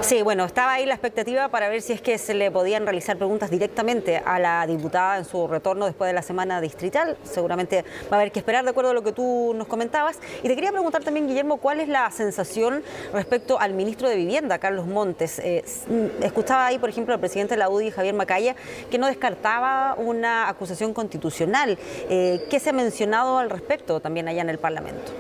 Sí, bueno, estaba ahí la expectativa para ver si es que se le podían realizar preguntas directamente a la diputada en su retorno después de la semana distrital. Seguramente va a haber que esperar, de acuerdo a lo que tú nos comentabas. Y te quería preguntar también, Guillermo, ¿cuál es la sensación respecto al ministro de Vivienda, Carlos Montes? Escuchaba ahí, por ejemplo, al presidente de la UDI, Javier Macaya, que no descartaba una acusación constitucional. ¿Qué se ha mencionado al respecto también allá en el Parlamento?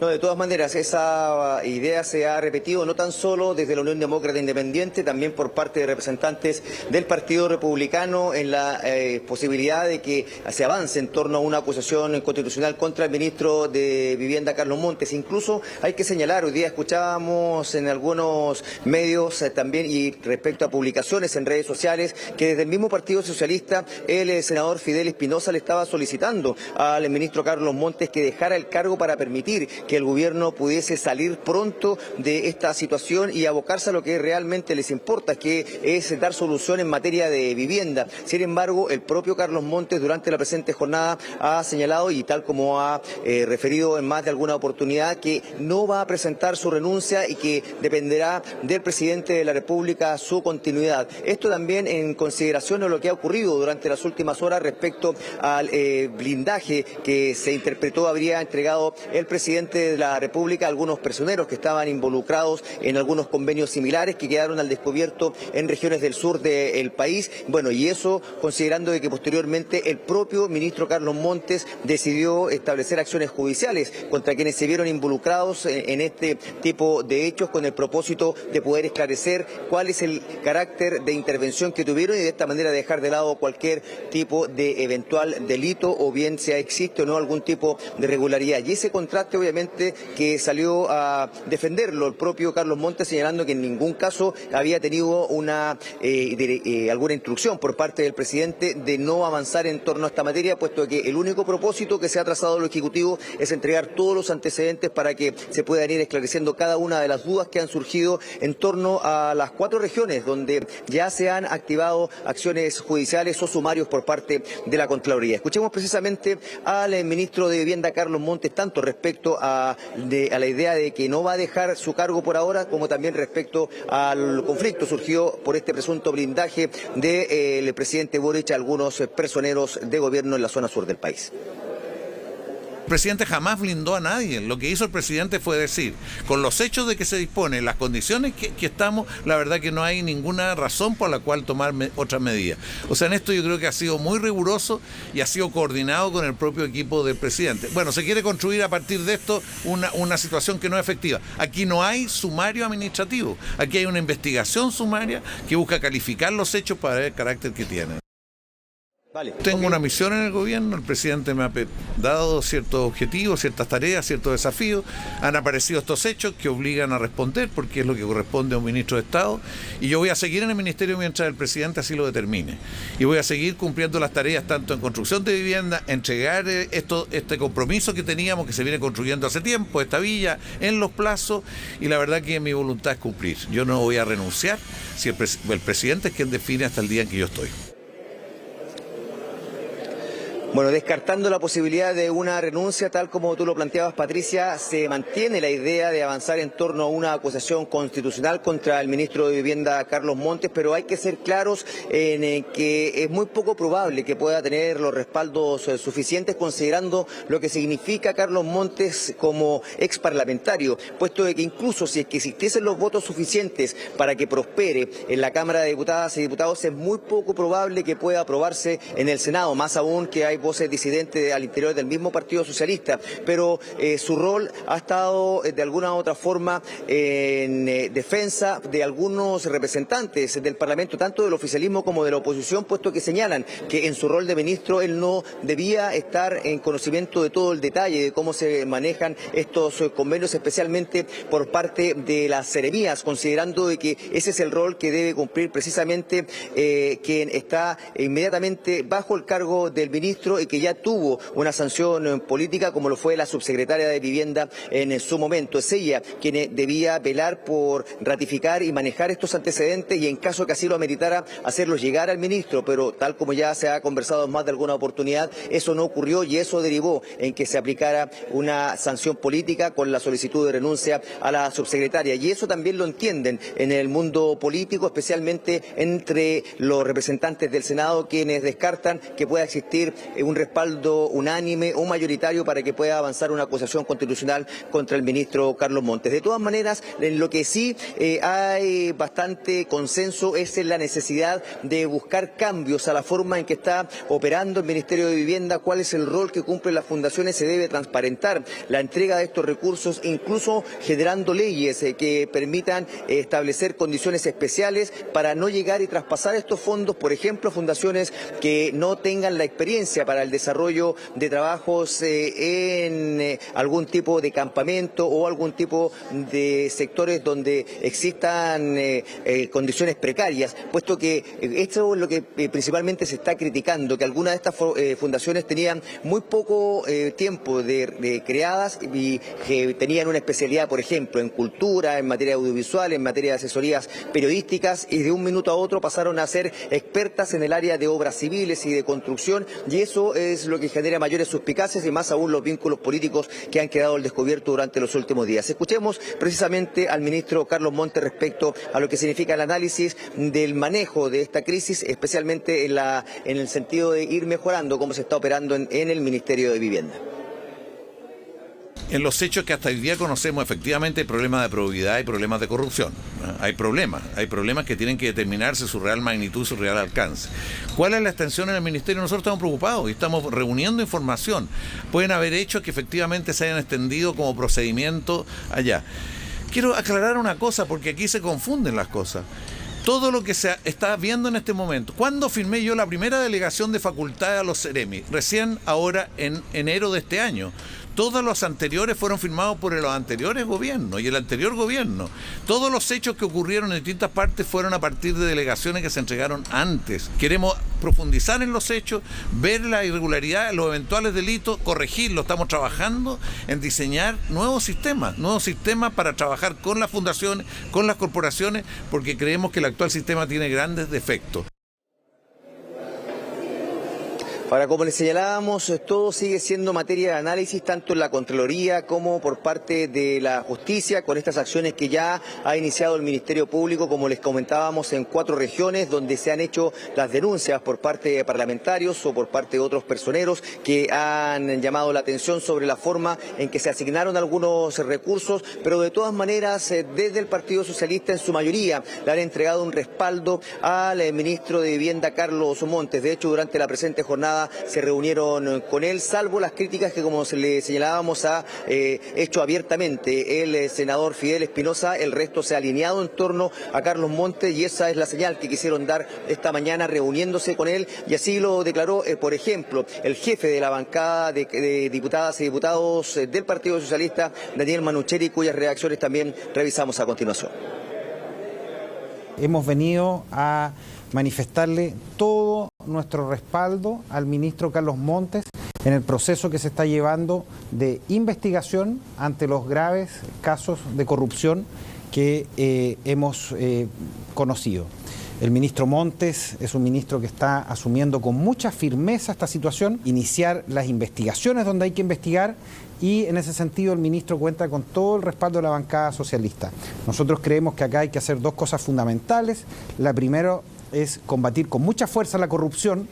No, de todas maneras, esa idea se ha repetido no tan solo desde la Unión Demócrata Independiente, también por parte de representantes del Partido Republicano en la posibilidad de que se avance en torno a una acusación constitucional contra el ministro de Vivienda, Carlos Montes. Incluso hay que señalar, hoy día escuchábamos en algunos medios también y respecto a publicaciones en redes sociales que desde el mismo Partido Socialista el senador Fidel Espinosa le estaba solicitando al ministro Carlos Montes que dejara el cargo para permitir que el gobierno pudiese salir pronto de esta situación y abocarse a lo que realmente les importa, que es dar solución en materia de vivienda. Sin embargo, el propio Carlos Montes durante la presente jornada ha señalado, y tal como ha referido en más de alguna oportunidad, que no va a presentar su renuncia y que dependerá del presidente de la República su continuidad. Esto también en consideración de lo que ha ocurrido durante las últimas horas respecto al blindaje que se interpretó habría entregado el presidente de la República a algunos prisioneros que estaban involucrados en algunos convenios similares que quedaron al descubierto en regiones del sur del país. Bueno, y eso considerando de que posteriormente el propio ministro Carlos Montes decidió establecer acciones judiciales contra quienes se vieron involucrados en este tipo de hechos con el propósito de poder esclarecer cuál es el carácter de intervención que tuvieron y de esta manera dejar de lado cualquier tipo de eventual delito o bien sea existe o no algún tipo de irregularidad. Y ese contraste obviamente que salió a defenderlo el propio Carlos Montes, señalando que en ningún caso había tenido alguna instrucción por parte del presidente de no avanzar en torno a esta materia, puesto que el único propósito que se ha trazado el Ejecutivo es entregar todos los antecedentes para que se puedan ir esclareciendo cada una de las dudas que han surgido en torno a las 4 regiones donde ya se han activado acciones judiciales o sumarios por parte de la Contraloría. Escuchemos precisamente al ministro de Vivienda, Carlos Montes, tanto respecto a la idea de que no va a dejar su cargo por ahora, como también respecto al conflicto surgido por este presunto blindaje del presidente Boric a algunos personeros de gobierno en la zona sur del país. El presidente jamás blindó a nadie. Lo que hizo el presidente fue decir, con los hechos de que se dispone, las condiciones que estamos, la verdad que no hay ninguna razón por la cual tomar otras medidas. O sea, en esto yo creo que ha sido muy riguroso y ha sido coordinado con el propio equipo del presidente. Bueno, se quiere construir a partir de esto una situación que no es efectiva. Aquí no hay sumario administrativo, aquí hay una investigación sumaria que busca calificar los hechos para ver el carácter que tienen. Tengo una misión en el gobierno, el presidente me ha dado ciertos objetivos, ciertas tareas, ciertos desafíos, han aparecido estos hechos que obligan a responder porque es lo que corresponde a un ministro de Estado y yo voy a seguir en el ministerio mientras el presidente así lo determine y voy a seguir cumpliendo las tareas tanto en construcción de vivienda, entregar este compromiso que teníamos que se viene construyendo hace tiempo, esta villa en los plazos y la verdad que mi voluntad es cumplir, yo no voy a renunciar si el presidente es quien define hasta el día en que yo estoy. Bueno, descartando la posibilidad de una renuncia, tal como tú lo planteabas, Patricia, se mantiene la idea de avanzar en torno a una acusación constitucional contra el ministro de Vivienda, Carlos Montes, pero hay que ser claros en que es muy poco probable que pueda tener los respaldos suficientes, considerando lo que significa Carlos Montes como ex parlamentario, puesto de que incluso si es que existiesen los votos suficientes para que prospere en la Cámara de Diputadas y Diputados, es muy poco probable que pueda aprobarse en el Senado, más aún que hay voces disidentes al interior del mismo Partido Socialista, pero su rol ha estado de alguna u otra forma en defensa de algunos representantes del Parlamento, tanto del oficialismo como de la oposición, puesto que señalan que en su rol de ministro él no debía estar en conocimiento de todo el detalle de cómo se manejan estos convenios, especialmente por parte de las seremías, considerando de que ese es el rol que debe cumplir precisamente quien está inmediatamente bajo el cargo del ministro ministro y que ya tuvo una sanción política, como lo fue la subsecretaria de Vivienda en su momento. Es ella quien debía velar por ratificar y manejar estos antecedentes y, en caso que así lo ameritara, hacerlos llegar al ministro, pero tal como ya se ha conversado en más de alguna oportunidad, eso no ocurrió y eso derivó en que se aplicara una sanción política con la solicitud de renuncia a la subsecretaria. Y eso también lo entienden en el mundo político, especialmente entre los representantes del Senado, quienes descartan que pueda existir un respaldo unánime o mayoritario para que pueda avanzar una acusación constitucional contra el ministro Carlos Montes. De todas maneras, en lo que sí hay bastante consenso es en la necesidad de buscar cambios a la forma en que está operando el Ministerio de Vivienda, cuál es el rol que cumplen las fundaciones. Se debe transparentar la entrega de estos recursos, incluso generando leyes que permitan establecer condiciones especiales para no llegar y traspasar estos fondos, por ejemplo, a fundaciones que no tengan la experiencia para el desarrollo de trabajos en algún tipo de campamento o algún tipo de sectores donde existan condiciones precarias, puesto que esto es lo que principalmente se está criticando, que algunas de estas fundaciones tenían muy poco tiempo de creadas y que tenían una especialidad, por ejemplo, en cultura, en materia audiovisual, en materia de asesorías periodísticas, y de un minuto a otro pasaron a ser expertas en el área de obras civiles y de construcción, y eso es lo que genera mayores suspicacias y más aún los vínculos políticos que han quedado al descubierto durante los últimos días. Escuchemos precisamente al ministro Carlos Montes respecto a lo que significa el análisis del manejo de esta crisis, especialmente en el sentido de ir mejorando cómo se está operando en el Ministerio de Vivienda. En los hechos que hasta hoy día conocemos, efectivamente hay problemas de probidad y problemas de corrupción. Hay problemas que tienen que determinarse su real magnitud, su real alcance. ¿Cuál es la extensión en el Ministerio? Nosotros estamos preocupados y estamos reuniendo información. Pueden haber hechos que efectivamente se hayan extendido como procedimiento allá. Quiero aclarar una cosa, porque aquí se confunden las cosas. Todo lo que se está viendo en este momento. ¿Cuándo firmé yo la primera delegación de facultades a los Ceremi? Recién ahora en enero de este año. Todos los anteriores fueron firmados por los anteriores gobiernos y el anterior gobierno. Todos los hechos que ocurrieron en distintas partes fueron a partir de delegaciones que se entregaron antes. Queremos profundizar en los hechos, ver la irregularidad, los eventuales delitos, corregirlos. Estamos trabajando en diseñar nuevos sistemas para trabajar con las fundaciones, con las corporaciones, porque creemos que el actual sistema tiene grandes defectos. Ahora, como les señalábamos, todo sigue siendo materia de análisis, tanto en la Contraloría como por parte de la Justicia, con estas acciones que ya ha iniciado el Ministerio Público, como les comentábamos, en 4 regiones, donde se han hecho las denuncias por parte de parlamentarios o por parte de otros personeros que han llamado la atención sobre la forma en que se asignaron algunos recursos, pero de todas maneras, desde el Partido Socialista, en su mayoría, le han entregado un respaldo al ministro de Vivienda, Carlos Montes. De hecho, durante la presente jornada se reunieron con él, salvo las críticas que, como le señalábamos, ha hecho abiertamente el senador Fidel Espinosa. El resto se ha alineado en torno a Carlos Montes y esa es la señal que quisieron dar esta mañana reuniéndose con él, y así lo declaró, por ejemplo, el jefe de la bancada de diputadas y diputados del Partido Socialista, Daniel Manucheri, cuyas reacciones también revisamos a continuación. Hemos venido a manifestarle todo nuestro respaldo al ministro Carlos Montes en el proceso que se está llevando de investigación ante los graves casos de corrupción que hemos conocido. El ministro Montes es un ministro que está asumiendo con mucha firmeza esta situación, iniciar las investigaciones donde hay que investigar, y en ese sentido el ministro cuenta con todo el respaldo de la bancada socialista. Nosotros creemos que acá hay que hacer 2 cosas fundamentales. La primera es combatir con mucha fuerza la corrupción.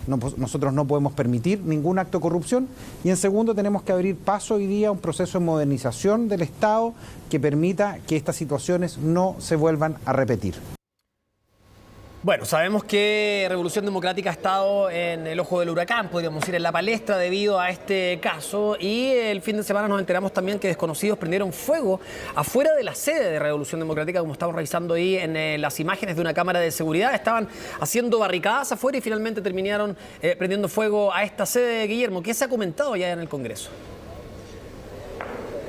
Nosotros no podemos permitir ningún acto de corrupción, y en segundo tenemos que abrir paso hoy día a un proceso de modernización del Estado que permita que estas situaciones no se vuelvan a repetir. Bueno, sabemos que Revolución Democrática ha estado en el ojo del huracán, podríamos decir, en la palestra debido a este caso, y el fin de semana nos enteramos también que desconocidos prendieron fuego afuera de la sede de Revolución Democrática, como estamos revisando ahí en las imágenes de una cámara de seguridad. Estaban haciendo barricadas afuera y finalmente terminaron prendiendo fuego a esta sede. Guillermo, ¿qué se ha comentado ya en el Congreso?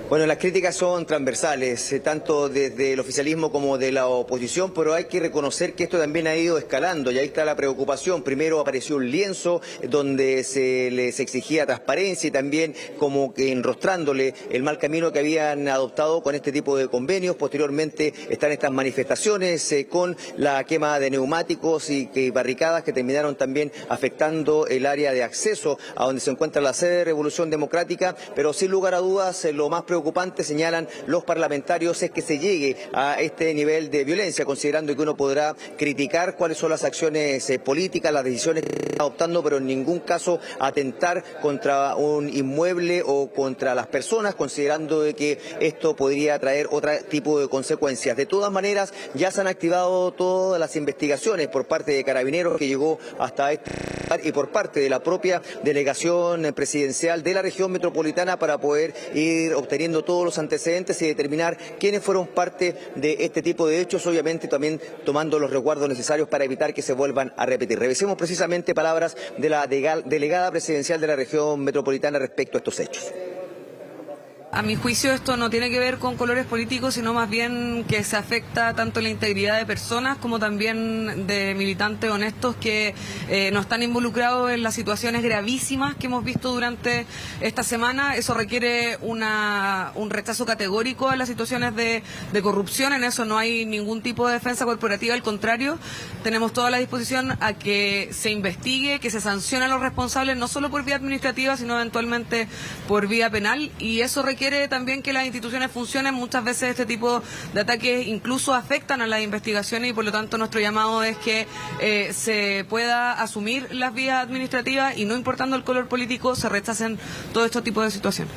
Bueno, las críticas son transversales, tanto desde el oficialismo como de la oposición, pero hay que reconocer que esto también ha ido escalando y ahí está la preocupación. Primero apareció un lienzo donde se les exigía transparencia y también como que enrostrándole el mal camino que habían adoptado con este tipo de convenios. Posteriormente están estas manifestaciones con la quema de neumáticos y barricadas que terminaron también afectando el área de acceso a donde se encuentra la sede de Revolución Democrática, pero sin lugar a dudas lo más preocupante, señalan los parlamentarios, es que se llegue a este nivel de violencia, considerando que uno podrá criticar cuáles son las acciones políticas, las decisiones que están adoptando, pero en ningún caso atentar contra un inmueble o contra las personas, considerando de que esto podría traer otro tipo de consecuencias. De todas maneras, ya se han activado todas las investigaciones por parte de Carabineros, que llegó hasta este lugar, y por parte de la propia delegación presidencial de la región metropolitana, para poder ir obteniendo todos los antecedentes y determinar quiénes fueron parte de este tipo de hechos, obviamente también tomando los resguardos necesarios para evitar que se vuelvan a repetir. Revisemos precisamente palabras de la delegada presidencial de la región metropolitana respecto a estos hechos. A mi juicio esto no tiene que ver con colores políticos, sino más bien que se afecta tanto la integridad de personas como también de militantes honestos que no están involucrados en las situaciones gravísimas que hemos visto durante esta semana. Eso requiere un rechazo categórico a las situaciones de corrupción. En eso no hay ningún tipo de defensa corporativa, al contrario, tenemos toda la disposición a que se investigue, que se sancionen a los responsables, no solo por vía administrativa, sino eventualmente por vía penal, y eso requiere también que las instituciones funcionen. Muchas veces este tipo de ataques incluso afectan a las investigaciones y por lo tanto nuestro llamado es que se pueda asumir las vías administrativas y no importando el color político se rechacen todo este tipo de situaciones.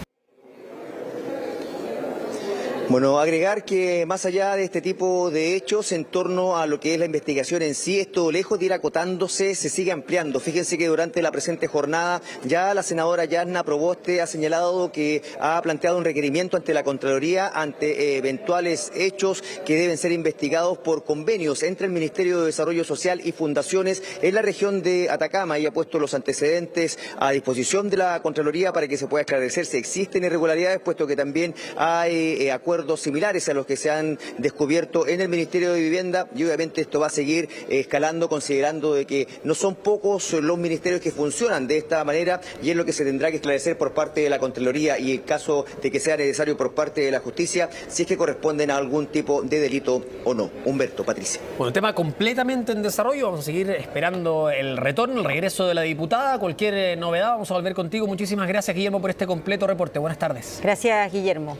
Bueno, agregar que más allá de este tipo de hechos en torno a lo que es la investigación en sí, esto lejos de ir acotándose, se sigue ampliando. Fíjense que durante la presente jornada ya la senadora Yasna Proboste ha señalado que ha planteado un requerimiento ante la Contraloría ante eventuales hechos que deben ser investigados por convenios entre el Ministerio de Desarrollo Social y fundaciones en la región de Atacama, y ha puesto los antecedentes a disposición de la Contraloría para que se pueda esclarecer si existen irregularidades, puesto que también hay acuerdos similares a los que se han descubierto en el Ministerio de Vivienda, y obviamente esto va a seguir escalando, considerando de que no son pocos los ministerios que funcionan de esta manera, y es lo que se tendrá que esclarecer por parte de la Contraloría y en caso de que sea necesario por parte de la justicia, si es que corresponden a algún tipo de delito o no. Humberto, Patricia. Bueno, tema completamente en desarrollo, vamos a seguir esperando el retorno, el regreso de la diputada. Cualquier novedad vamos a volver contigo. Muchísimas gracias, Guillermo, por este completo reporte. Buenas tardes. Gracias, Guillermo.